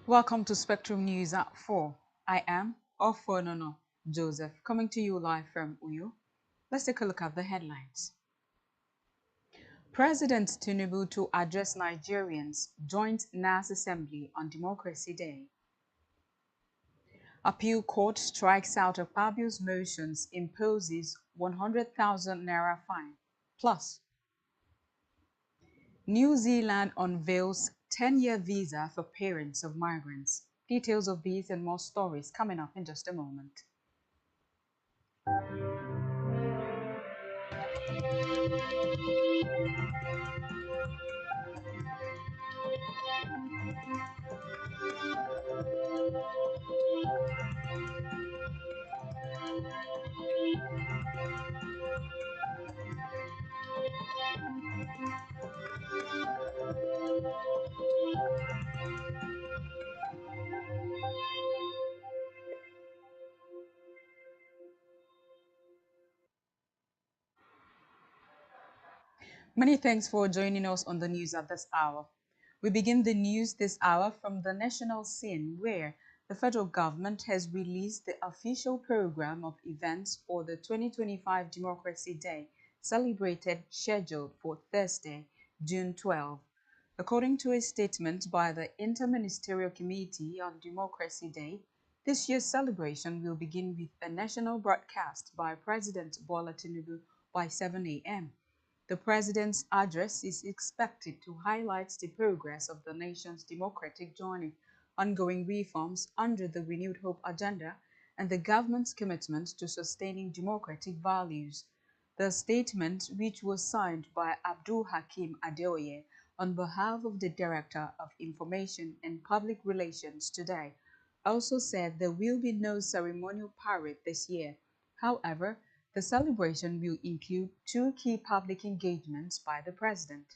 Welcome to Spectrum News at 4. I am Ofonono Joseph, coming to you live from Uyo. Let's take a look at the headlines. President Tinubu to address Nigerians joins NAS Assembly on Democracy Day. Appeal Court strikes out Akpabio's motions, imposes 100,000 naira fine. Plus, New Zealand unveils 10-year visa for parents of migrants. Details of these and more stories coming up in just a moment. Many thanks for joining us on the news at this hour. We begin the news this hour from the national scene where the federal government has released the official program of events for the 2025 Democracy Day, celebrated scheduled for Thursday, June 12. According to a statement by the Interministerial Committee on Democracy Day, this year's celebration will begin with a national broadcast by President Bola Tinubu by 7 a.m. The president's address is expected to highlight the progress of the nation's democratic journey, ongoing reforms under the Renewed Hope agenda, and the government's commitment to sustaining democratic values. The statement, which was signed by Abdul Hakim Adeoye on behalf of the Director of Information and Public Relations today, also said there will be no ceremonial parade this year. However, the celebration will include two key public engagements by the president.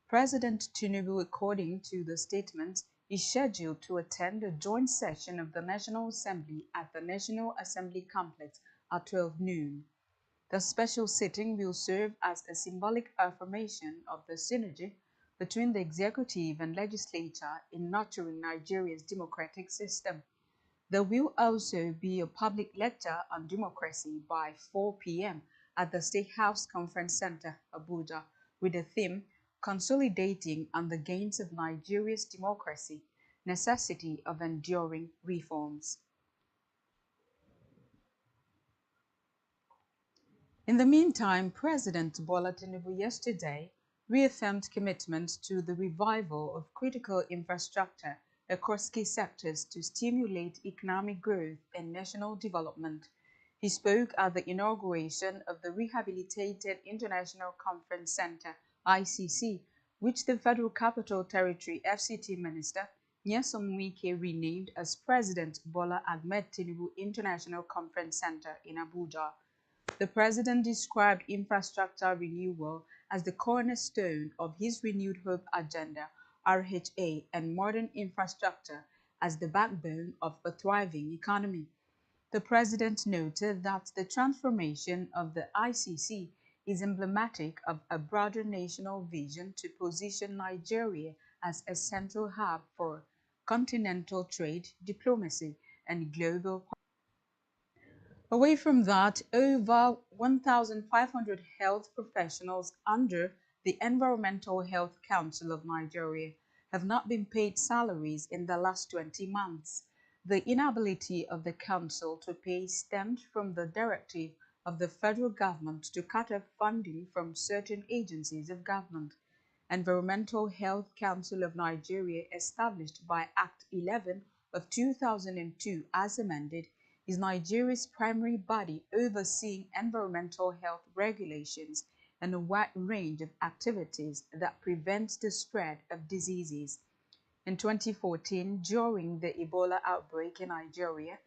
President Tinubu, according to the statement, is scheduled to attend a joint session of the National Assembly at the National Assembly Complex at 12 noon. The special sitting will serve as a symbolic affirmation of the synergy between the executive and legislature in nurturing Nigeria's democratic system. There will also be a public lecture on democracy by 4 p.m. at the State House Conference Center, Abuja, with the theme Consolidating on the Gains of Nigeria's Democracy, Necessity of Enduring Reforms. In the meantime, President Bola Tinubu yesterday reaffirmed commitment to the revival of critical infrastructure across key sectors to stimulate economic growth and national development. He spoke at the inauguration of the Rehabilitated International Conference Center, ICC, which the Federal Capital Territory FCT Minister Nyesom Wike renamed as President Bola Ahmed Tinubu International Conference Center in Abuja. The president described infrastructure renewal as the cornerstone of his Renewed Hope agenda, RHA, and modern infrastructure as the backbone of a thriving economy. The president noted that the transformation of the ICC is emblematic of a broader national vision to position Nigeria as a central hub for continental trade, diplomacy, and global. Away from that, over 1,500 health professionals under the Environmental Health Council of Nigeria have not been paid salaries in the last 20 months. The inability of the council to pay stemmed from the directive of the federal government to cut off funding from certain agencies of government. Environmental Health Council of Nigeria, established by Act 11 of 2002 as amended, is Nigeria's primary body overseeing environmental health regulations and a wide range of activities that prevent the spread of diseases. In 2014, during the Ebola outbreak in Nigeria,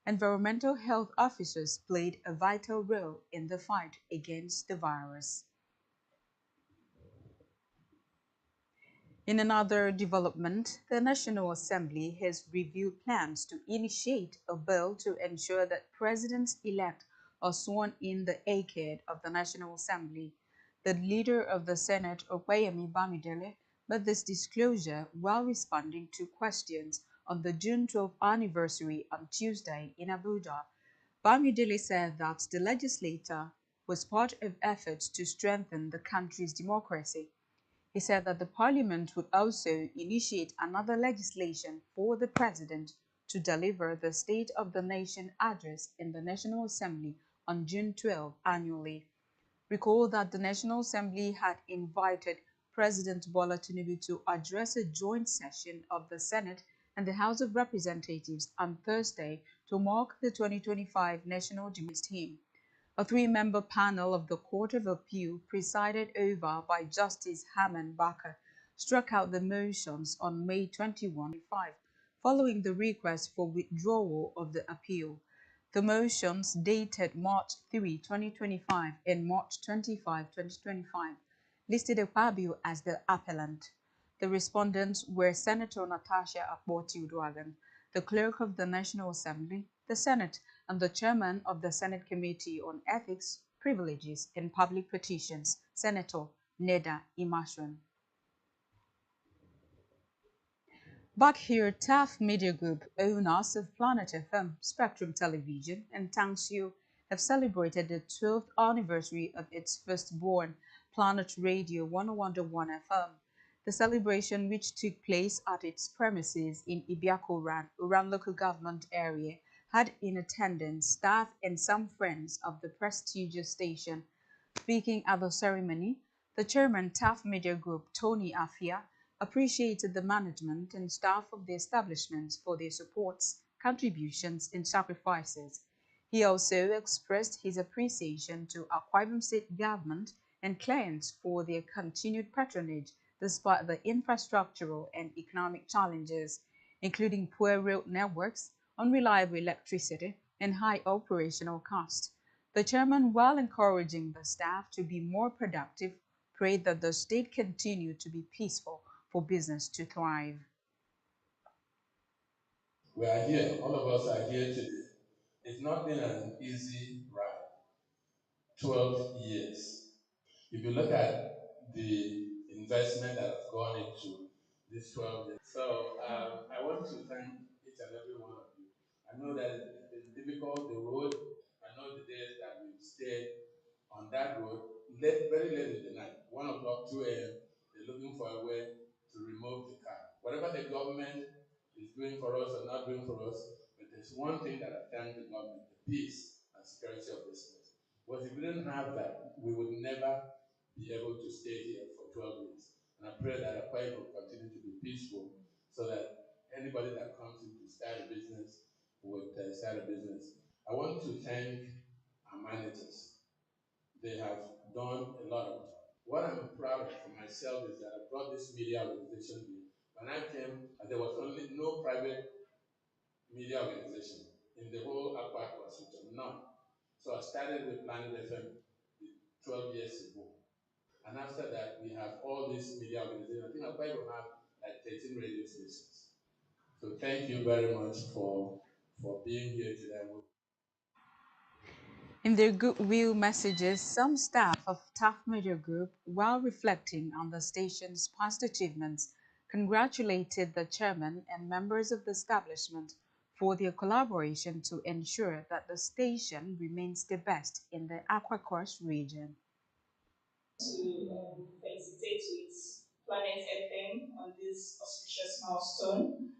environmental health officers played a vital role in the fight against the virus. In another development, the National Assembly has reviewed plans to initiate a bill to ensure that presidents-elect are sworn in the arcade of the National Assembly. The leader of the Senate, Opeyemi Bamidele, made this disclosure while responding to questions on the June 12th anniversary on Tuesday in Abuja. Bamidele said that the legislature was part of efforts to strengthen the country's democracy. He said that the parliament would also initiate another legislation for the president to deliver the State of the Nation address in the National Assembly on June 12 annually. Recall that the National Assembly had invited President Bola Tinubu to address a joint session of the Senate and the House of Representatives on Thursday to mark the 2025 National Democracy. A three-member panel of the Court of Appeal, presided over by Justice Haman Bakar, struck out the motions on May 21, 2025, following the request for withdrawal of the appeal. The motions, dated March 3, 2025 and March 25, 2025, listed Akpabio as the appellant. The respondents were Senator Natasha Akpoti-Uduaghan, the Clerk of the National Assembly, the Senate, and the Chairman of the Senate Committee on Ethics, Privileges, and Public Petitions, Senator Neda Imashran. Back here, TAF Media Group, owners of Planet FM, Spectrum Television, and Tangsio, have celebrated the 12th anniversary of its firstborn, Planet Radio 101.1 FM. The celebration, which took place at its premises in Ibiakoran, Uran local government area, had in attendance staff and some friends of the prestigious station. Speaking at the ceremony, the chairman, TAF Media Group, Tony Afia, appreciated the management and staff of the establishment for their supports, contributions, and sacrifices. He also expressed his appreciation to Akwa Ibom State government and clients for their continued patronage despite the infrastructural and economic challenges, including poor road networks, unreliable electricity, and high operational costs. The chairman, while encouraging the staff to be more productive, prayed that the state continue to be peaceful for business to thrive. We are here, all of us are here today. It's not been an easy ride, 12 years. If you look at the investment that has gone into this 12 years. So I want to thank each and every one of you. I know that it's been difficult, the road. I know the days that we've stayed on that road, very late in the night, 1 o'clock, 2 a.m., they're looking for a way to remove the car. Whatever the government is doing for us or not doing for us, but there's one thing that I thank the government, the peace and security of this place. Because if we didn't have that, we would never be able to stay here for 12 years. And I pray that Akwa will continue to be peaceful so that anybody that comes in to start a business would start a business. I want to thank our managers. They have done a lot of. What I'm proud of for myself is that I brought this media organization here. When I came, there was only no private media organization in the whole Akwa region, none. So I started with Planet FM 12 years ago. And after that, we have all these media organizations. I think Akwa will have like 13 radio stations. So thank you very much for being here today. In their goodwill messages, some staff of TAF Media Group, while reflecting on the station's past achievements, congratulated the chairman and members of the establishment for their collaboration to ensure that the station remains the best in the Aqua Coast region. To felicitate with Planet FM on this auspicious milestone.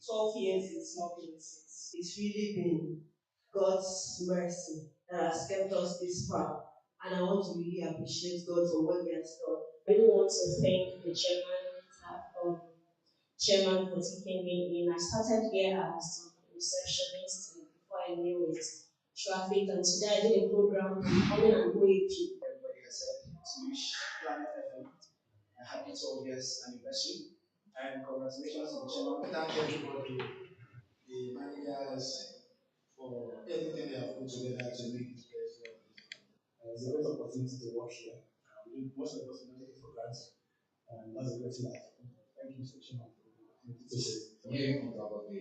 12 years is not been easy. It's really been God's mercy that has kept us this far. And I want to really appreciate God for what He has done. I really want to thank the chairman for taking me in. I started here as a receptionist and before I knew it, traffic. And today I did a program becoming an OAP. Everybody has said to wish Planet FM a happy 12 years anniversary. And congratulations to the chairman. Thank everybody, the managers, for everything they have put together to make this place work. It's a great opportunity to work here. Most of us don't take it for granted. And that's a great thing. Thank you, Mr. Chairman, for the opportunity to say. Here on top of the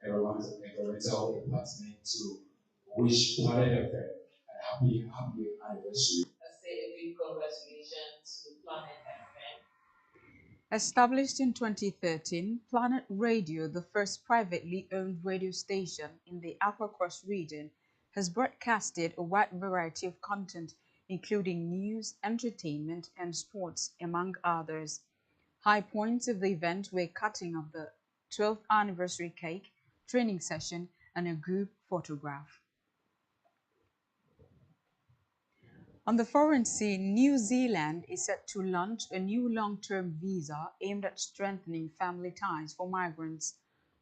everyone's environmental department to wish Planet FM a happy anniversary. I say a big congratulations to Planet FM. Established in 2013, Planet Radio, the first privately owned radio station in the Aqua Cross region, has broadcasted a wide variety of content, including news, entertainment, and sports, among others. High points of the event were cutting of the 12th anniversary cake, training session, and a group photograph. On the foreign scene, New Zealand is set to launch a new long-term visa aimed at strengthening family ties for migrants.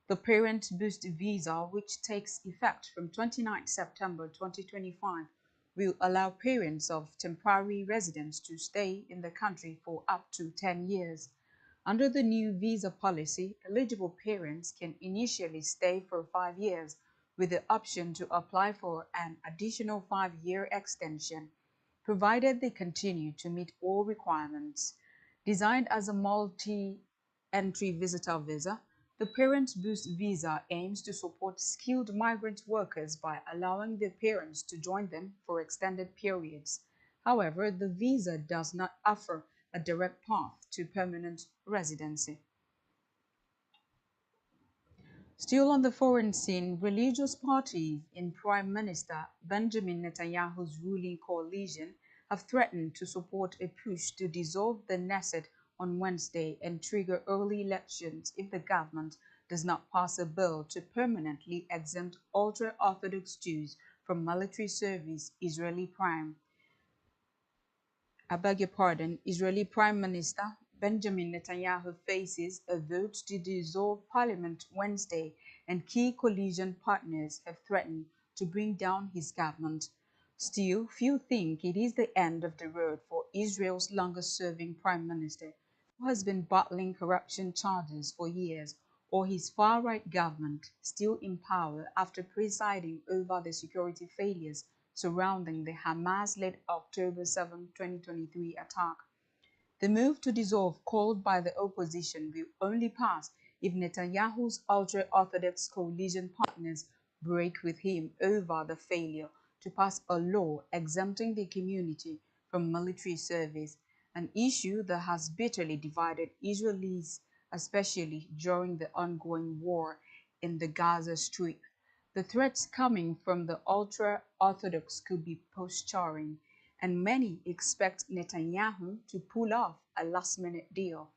The Parent Boost visa, which takes effect from 29 September 2025, will allow parents of temporary residents to stay in the country for up to 10 years. Under the new visa policy, eligible parents can initially stay for 5 years with the option to apply for an additional 5-year extension, provided they continue to meet all requirements. Designed as a multi-entry visitor visa, the Parent Boost visa aims to support skilled migrant workers by allowing their parents to join them for extended periods. However, the visa does not offer a direct path to permanent residency. Still on the foreign scene, religious parties in Prime Minister Benjamin Netanyahu's ruling coalition have threatened to support a push to dissolve the Knesset on Wednesday and trigger early elections if the government does not pass a bill to permanently exempt ultra-Orthodox Jews from military service. Israeli Prime Minister Benjamin Netanyahu faces a vote to dissolve parliament Wednesday, and key coalition partners have threatened to bring down his government. Still, few think it is the end of the road for Israel's longest-serving prime minister, who has been battling corruption charges for years, or his far-right government, still in power after presiding over the security failures surrounding the Hamas-led October 7, 2023 attack. The move to dissolve, called by the opposition, will only pass if Netanyahu's ultra-Orthodox coalition partners break with him over the failure to pass a law exempting the community from military service, an issue that has bitterly divided Israelis, especially during the ongoing war in the Gaza Strip. The threats coming from the ultra-Orthodox could be posturing, and many expect Netanyahu to pull off a last-minute deal.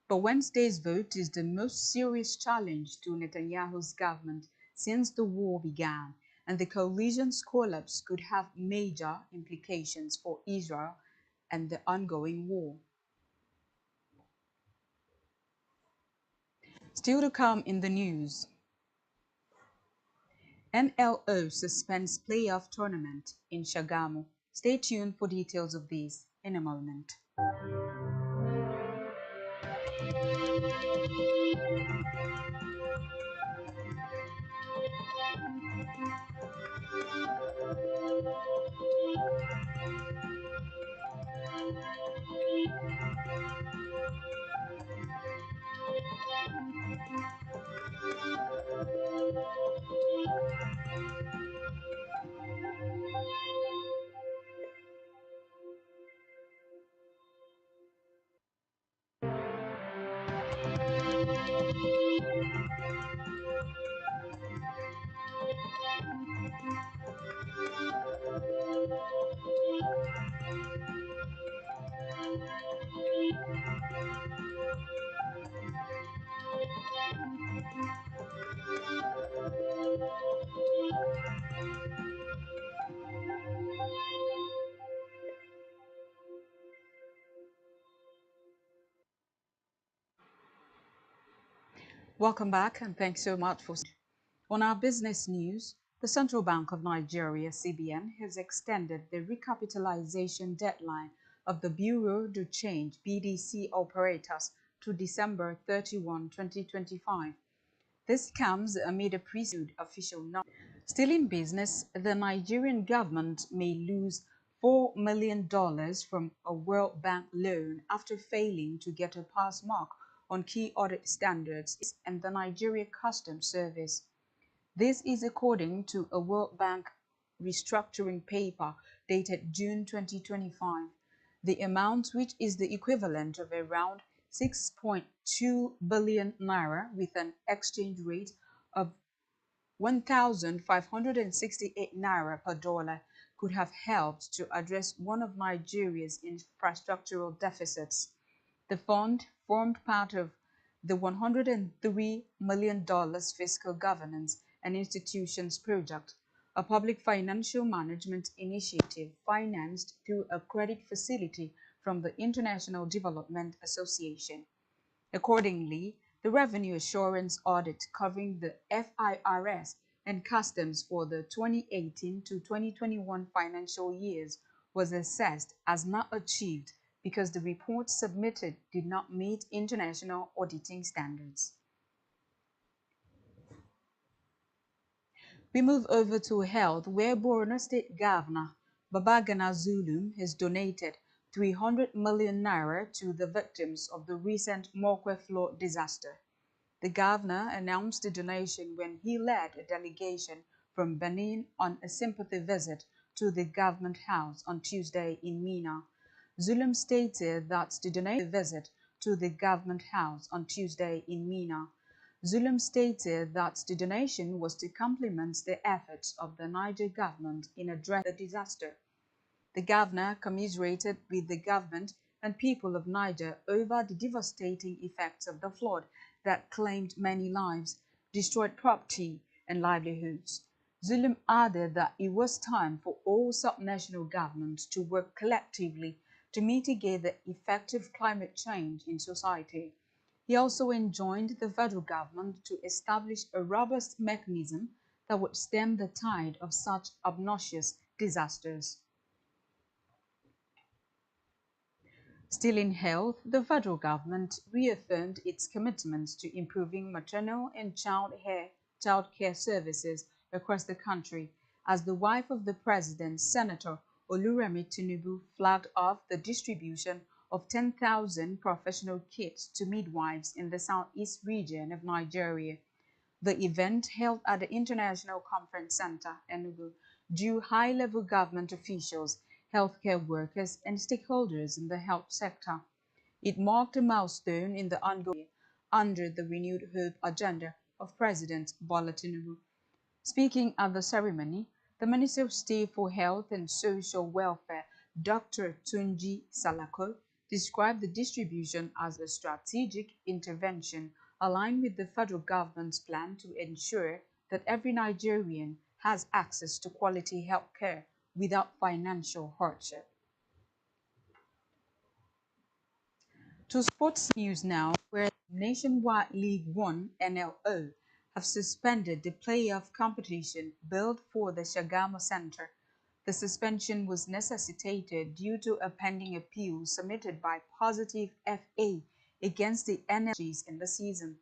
But Wednesday's vote is the most serious challenge to Netanyahu's government since the war began, and the coalition's collapse could have major implications for Israel and the ongoing war. Still to come in the news. NLO suspends playoff tournament in Shagamu. Stay tuned for details of this in a moment. Welcome back, and thanks so much for. On our business news, the Central Bank of Nigeria, CBN, has extended the recapitalization deadline of the Bureau de Change (BDC) operators to December 31, 2025. This comes amid a pursued official note. Still in business, the Nigerian government may lose $4 million from a World Bank loan after failing to get a pass mark on key audit standards and the Nigeria Customs Service. This is according to a World Bank restructuring paper dated June 2025. The amount, which is the equivalent of around 6.2 billion naira with an exchange rate of 1,568 naira per dollar could have helped to address one of Nigeria's infrastructural deficits. The fund formed part of the $103 million Fiscal Governance and Institutions Project, a public financial management initiative financed through a credit facility from the International Development Association. Accordingly, the revenue assurance audit covering the FIRS and customs for the 2018 to 2021 financial years was assessed as not achieved because the report submitted did not meet international auditing standards. We move over to health, where Borno State Governor Babagana Zulum has donated 300 million naira to the victims of the recent Mokwe flood disaster. The governor announced the donation when he led a delegation from Benin on a sympathy visit to the government house on Tuesday in Mina. Zulum stated that the donation visit to the government house on Tuesday in Mina. Zulum stated that the donation was to complement the efforts of the Niger government in addressing the disaster. The governor commiserated with the government and people of Niger over the devastating effects of the flood that claimed many lives, destroyed property and livelihoods. Zulum added that it was time for all subnational governments to work collectively to mitigate the effects of climate change in society. He also enjoined the federal government to establish a robust mechanism that would stem the tide of such obnoxious disasters. Still in health, the federal government reaffirmed its commitment to improving maternal and child care services across the country as the wife of the president, Senator Oluremi Tinubu, flagged off the distribution of 10,000 professional kits to midwives in the southeast region of Nigeria. The event, held at the International Conference Center, Enugu, drew high-level government officials, healthcare workers, and stakeholders in the health sector. It marked a milestone in the ongoing under the renewed hope agenda of President Bola Tinubu. Speaking at the ceremony, the Minister of State for Health and Social Welfare, Dr. Tunji Salako, described the distribution as a strategic intervention aligned with the federal government's plan to ensure that every Nigerian has access to quality health care without financial hardship. To sports news now, where Nationwide League One (NLO) have suspended the playoff competition billed for the Shagamu Center. The suspension was necessitated due to a pending appeal submitted by Positive FA against the NLGs in the season.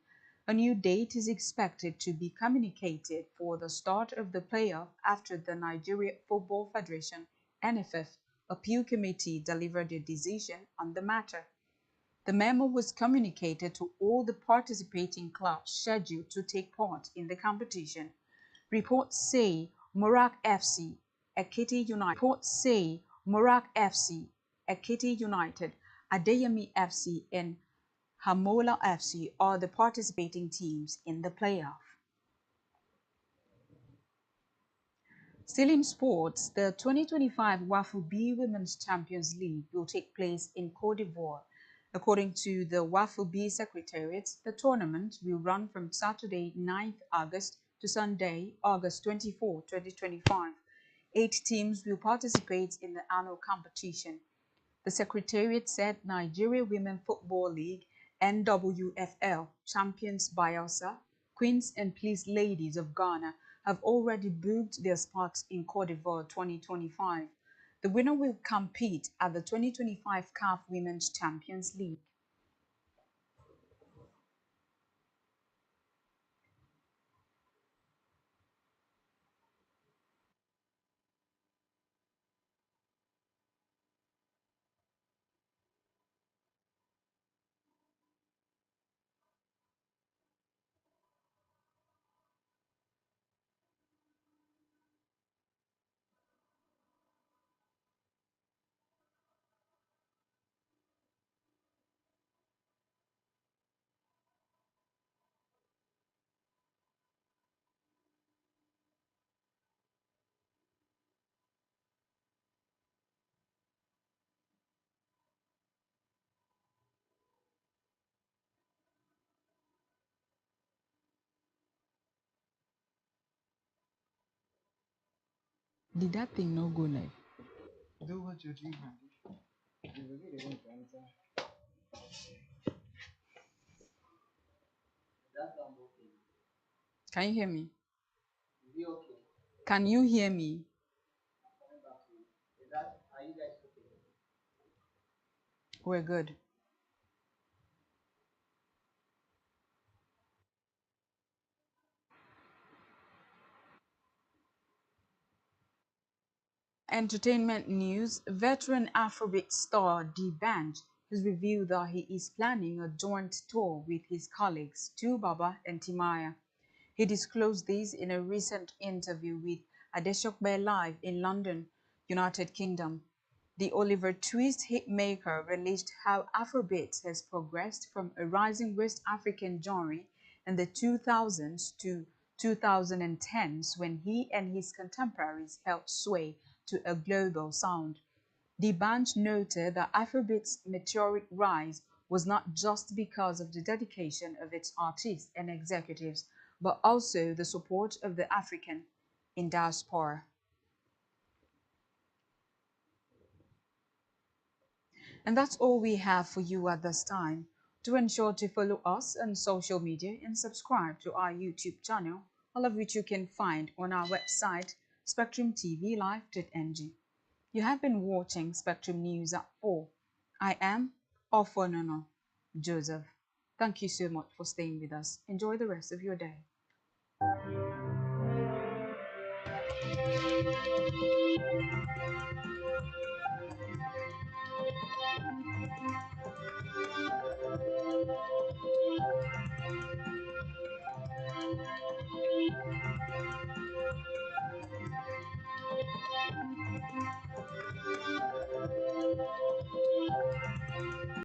A new date is expected to be communicated for the start of the playoff after the Nigeria Football Federation (NFF) appeal committee delivered a decision on the matter. The memo was communicated to all the participating clubs scheduled to take part in the competition. Reports say Murak FC, Ekiti United, Adeyemi FC, and Hamola FC are the participating teams in the playoff. Still in sports, the 2025 WAFU B Women's Champions League will take place in Cote d'Ivoire. According to the WAFU B Secretariat, the tournament will run from Saturday 9th August to Sunday, August 24, 2025. 8 teams will participate in the annual competition. The Secretariat said Nigeria Women Football League (NWFL) champions Bayelsa, Queens and Police Ladies of Ghana have already booked their spots in Cote d'Ivoire 2025. The winner will compete at the 2025 CAF Women's Champions League. Did that thing not go live? Do what you're doing. You really want to answer. That sound okay. Can you hear me? Is it okay? Can you hear me? Coming back to you. Is that, are you guys okay? We're good. Entertainment news: veteran Afrobeat star D'banj has revealed that he is planning a joint tour with his colleagues Stu Baba and Timaya. He disclosed this in a recent interview with Adeshokbe Live in London, United Kingdom. The Oliver Twist hitmaker released how Afrobeat has progressed from a rising West African genre in the 2000s to 2010s, when he and his contemporaries held sway to a global sound. The band noted that Afrobeat's meteoric rise was not just because of the dedication of its artists and executives, but also the support of the African in diaspora. And that's all we have for you at this time. Do ensure to follow us on social media and subscribe to our YouTube channel, all of which you can find on our website, spectrumtvlive.ng. You have been watching Spectrum News at 4. I am Ofonono Joseph. Thank you so much for staying with us. Enjoy the rest of your day.